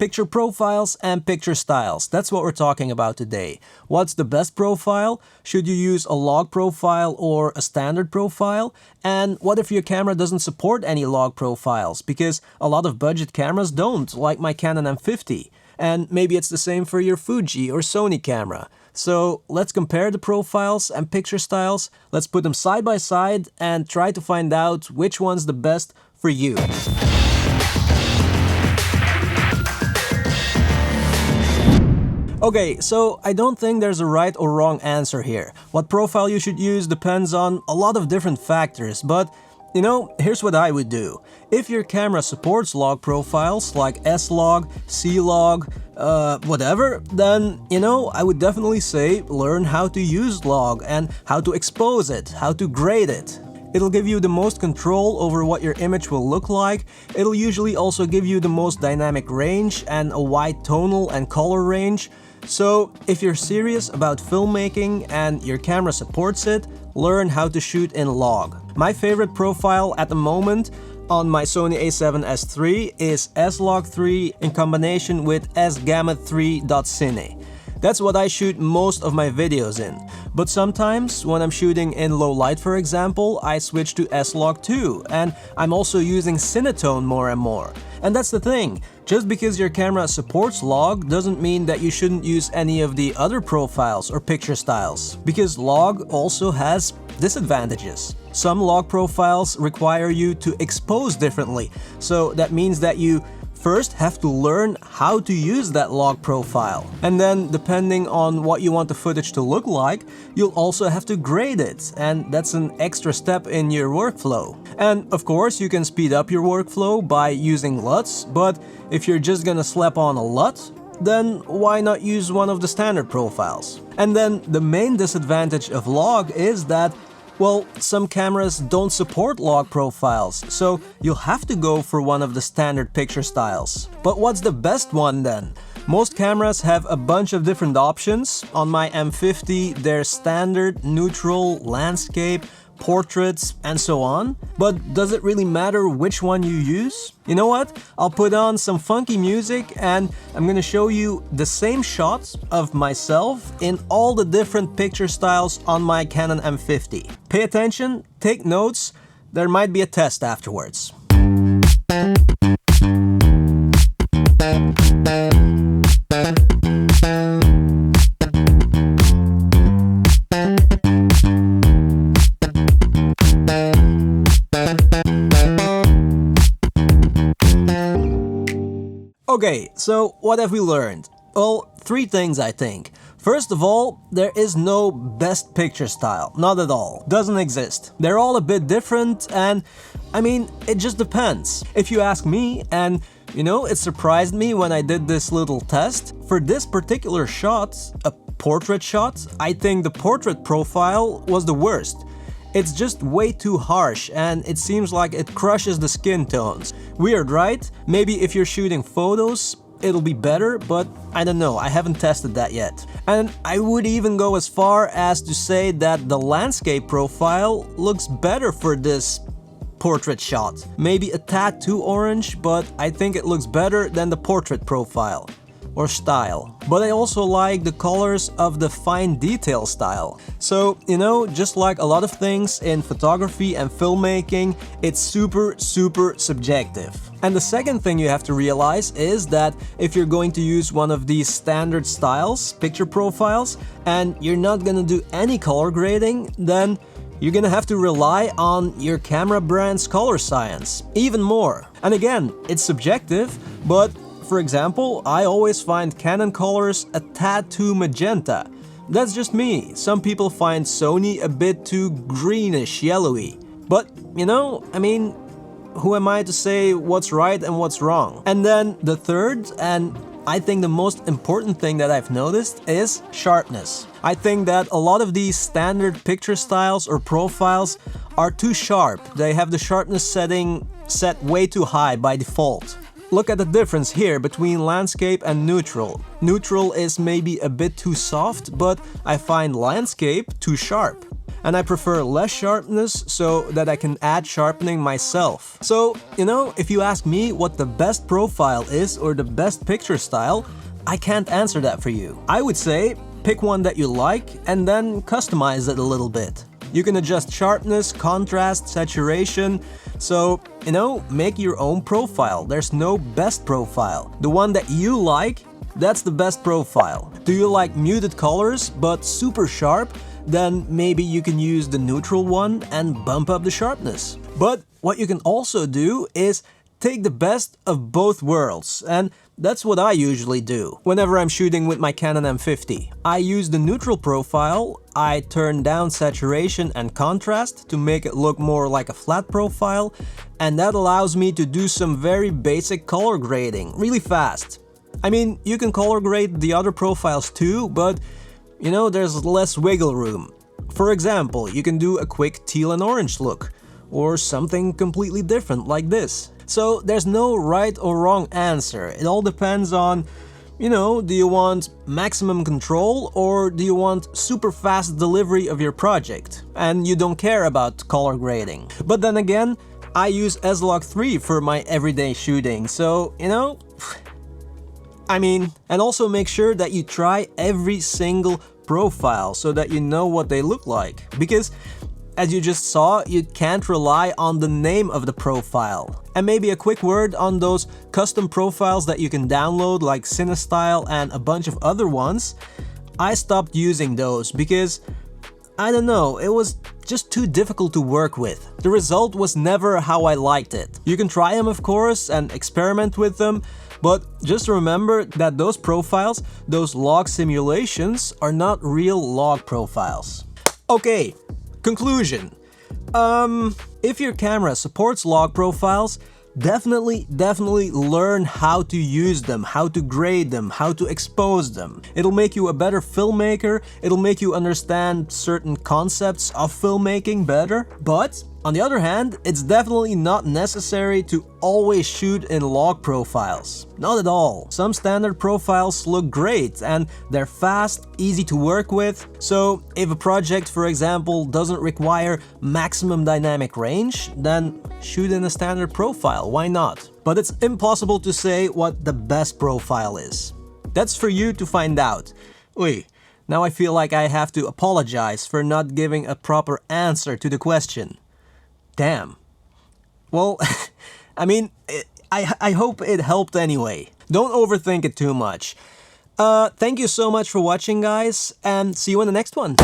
Picture profiles and picture styles. That's what we're talking about today. What's the best profile? Should you use a log profile or a standard profile? And what if your camera doesn't support any log profiles? Because a lot of budget cameras don't, like my Canon M50. And maybe it's the same for your Fuji or Sony camera. So let's compare the profiles and picture styles. Let's put them side by side and try to find out which one's the best for you. Okay, so I don't think there's a right or wrong answer here. What profile you should use depends on a lot of different factors, but you know, here's what I would do. If your camera supports log profiles like S-Log, C-Log, whatever, then, you know, I would definitely say learn how to use log and how to expose it, how to grade it. It'll give you the most control over what your image will look like. It'll usually also give you the most dynamic range and a wide tonal and color range. So if you're serious about filmmaking and your camera supports it, learn how to shoot in log. My favorite profile at the moment on my Sony a7S III is S-Log3 in combination with S-Gamma3.Cine. That's what I shoot most of my videos in. But sometimes, when I'm shooting in low light for example, I switch to S-Log2, and I'm also using Cinetone more and more. And that's the thing, just because your camera supports log doesn't mean that you shouldn't use any of the other profiles or picture styles, because log also has disadvantages. Some log profiles require you to expose differently, so that means that you first have to learn how to use that log profile. And then, depending on what you want the footage to look like, you'll also have to grade it, and that's an extra step in your workflow. And of course, you can speed up your workflow by using LUTs, but if you're just gonna slap on a LUT, then why not use one of the standard profiles? And then the main disadvantage of log is that, well, some cameras don't support log profiles, so you'll have to go for one of the standard picture styles. But what's the best one then? Most cameras have a bunch of different options. On my M50, there's standard, neutral, landscape, portraits, and so on. But does it really matter which one you use? You know what? I'll put on some funky music and I'm gonna show you the same shots of myself in all the different picture styles on my Canon M50. Pay attention, take notes, there might be a test afterwards. Okay, so what have we learned? Well, three things I think. First of all, there is no best picture style, not at all, doesn't exist. They're all a bit different and, I mean, it just depends. If you ask me, and you know, it surprised me when I did this little test, for this particular shot, a portrait shot, I think the portrait profile was the worst. It's just way too harsh and it seems like it crushes the skin tones. Weird, right? Maybe if you're shooting photos, it'll be better, but I don't know, I haven't tested that yet. And I would even go as far as to say that the landscape profile looks better for this portrait shot. Maybe a tad too orange, but I think it looks better than the portrait profile. Or style. But I also like the colors of the fine detail style. So, you know, just like a lot of things in photography and filmmaking, it's super subjective. And the second thing you have to realize is that if you're going to use one of these standard styles, picture profiles, and you're not gonna do any color grading, then you're gonna have to rely on your camera brand's color science, even more. And again, it's subjective, but for example, I always find Canon colors a tad too magenta. That's just me. Some people find Sony a bit too greenish, yellowy. But, you know, I mean, who am I to say what's right and what's wrong? And then the third, and I think the most important thing that I've noticed is sharpness. I think that a lot of these standard picture styles or profiles are too sharp. They have the sharpness setting set way too high by default. Look at the difference here between landscape and neutral. Neutral is maybe a bit too soft, but I find landscape too sharp. and I prefer less sharpness so that I can add sharpening myself. So, if you ask me what the best profile is or the best picture style, I can't answer that for you. I would say pick one that you like and then customize it a little bit. You can adjust sharpness, contrast, saturation, so, make your own profile. There's no best profile. The one that you like, that's the best profile. Do you like muted colors but super sharp? Then maybe you can use the neutral one and bump up the sharpness. But what you can also do is take the best of both worlds, and that's what I usually do whenever I'm shooting with my Canon M50. I use the neutral profile, I turn down saturation and contrast to make it look more like a flat profile, and that allows me to do some very basic color grading really fast. I mean, you can color grade the other profiles too, but there's less wiggle room. For example, you can do a quick teal and orange look, or something completely different like this. So there's no right or wrong answer. It all depends on, do you want maximum control or do you want super fast delivery of your project? And you don't care about color grading. But then again, I use S-Log 3 for my everyday shooting, so, and also make sure that you try every single profile so that you know what they look like. Because as you just saw, you can't rely on the name of the profile. And maybe a quick word on those custom profiles that you can download like CineStyle and a bunch of other ones. I stopped using those because, I don't know, it was just too difficult to work with. The result was never how I liked it. You can try them, of course, and experiment with them, but just remember that those profiles, those log simulations, are not real log profiles. Okay. Conclusion. If your camera supports log profiles, definitely learn how to use them, how to grade them, how to expose them. It'll make you a better filmmaker, it'll make you understand certain concepts of filmmaking better, but on the other hand, it's definitely not necessary to always shoot in log profiles. Not at all. Some standard profiles look great and they're fast, easy to work with. So if a project, for example, doesn't require maximum dynamic range, then shoot in a standard profile, why not? But it's impossible to say what the best profile is. That's for you to find out. Oi, now I feel like I have to apologize for not giving a proper answer to the question. Damn. Well, I hope it helped anyway. Don't overthink it too much. Thank you so much for watching, guys, and see you in the next one.